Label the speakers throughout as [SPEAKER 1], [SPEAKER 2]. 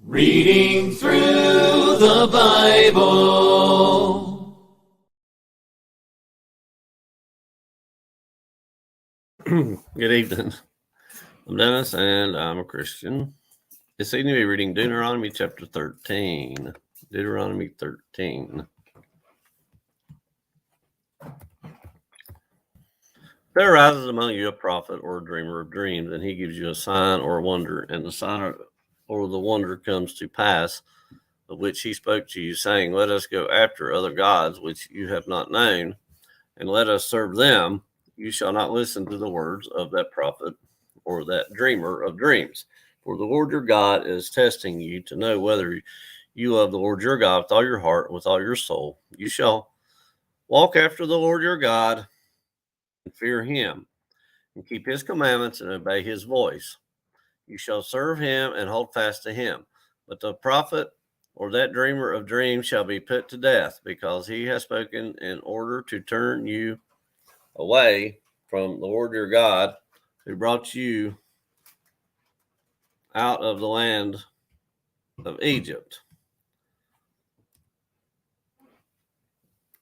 [SPEAKER 1] Reading through the Bible.
[SPEAKER 2] Good evening. I'm Dennis, and I'm a Christian. This evening we're reading Deuteronomy chapter 13. Deuteronomy 13. There arises among you a prophet or a dreamer of dreams, and he gives you a sign or a wonder, and the sign or the wonder comes to pass, of which he spoke to you, saying, Let us go after other gods which you have not known, and let us serve them. You shall not listen to the words of that prophet or that dreamer of dreams. For the Lord your God is testing you to know whether you love the Lord your God with all your heart and with all your soul. You shall walk after the Lord your God and fear him, and keep his commandments and obey his voice. You shall serve him and hold fast to him. But the prophet or that dreamer of dreams shall be put to death, because he has spoken in order to turn you away from the Lord your God, who brought you out of the land of Egypt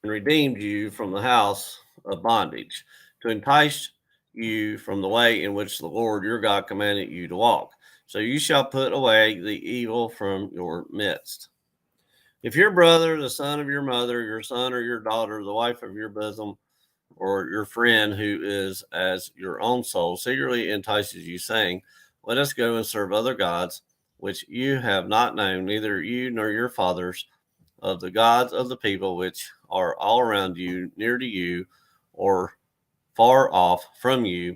[SPEAKER 2] and redeemed you from the house of bondage, to entice you from the way in which the Lord your God commanded you to walk. So you shall put away the evil from your midst. If your brother, the son of your mother, your son or your daughter, the wife of your bosom, or your friend who is as your own soul secretly entices you, saying, Let us go and serve other gods, which you have not known, neither you nor your fathers, of the gods of the people which are all around you, near to you, or far off from you,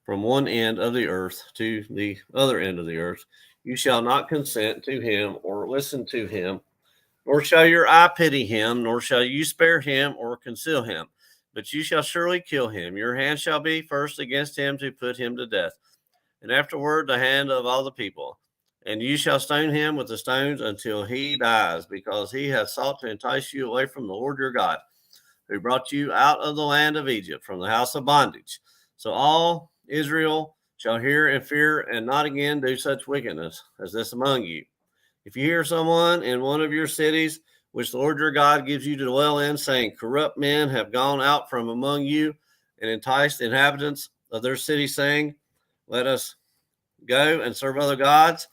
[SPEAKER 2] from one end of the earth to the other end of the earth, you shall not consent to him or listen to him, nor shall your eye pity him, nor shall you spare him or conceal him, but you shall surely kill him. Your hand shall be first against him to put him to death, and afterward the hand of all the people. And you shall stone him with the stones until he dies, because he hath sought to entice you away from the Lord your God, who brought you out of the land of Egypt, from the house of bondage. So all Israel shall hear and fear, and not again do such wickedness as this among you. If you hear someone in one of your cities, which the Lord your God gives you to dwell in, saying, Corrupt men have gone out from among you and enticed the inhabitants of their city, saying, Let us go and serve other gods,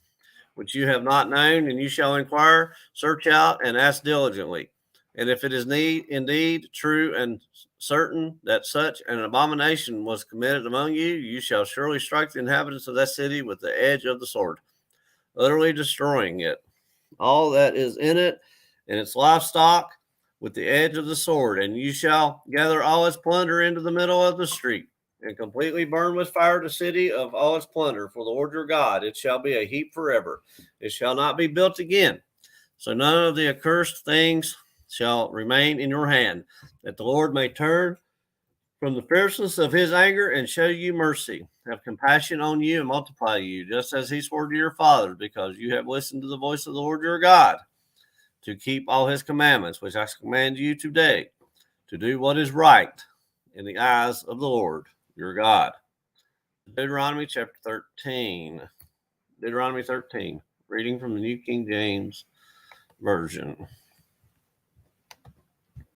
[SPEAKER 2] which you have not known, and you shall inquire, search out, and ask diligently. And if it is indeed true and certain that such an abomination was committed among you, you shall surely strike the inhabitants of that city with the edge of the sword, utterly destroying it, all that is in it, and its livestock, with the edge of the sword. And you shall gather all its plunder into the middle of the street, and completely burn with fire the city of all its plunder. For the Lord your God, it shall be a heap forever. It shall not be built again. So none of the accursed things shall remain in your hand, that the Lord may turn from the fierceness of his anger and show you mercy, have compassion on you and multiply you, just as he swore to your fathers, because you have listened to the voice of the Lord your God, to keep all his commandments, which I command you today, to do what is right in the eyes of the Lord your God. Deuteronomy chapter 13. Deuteronomy 13, reading from the New King James Version.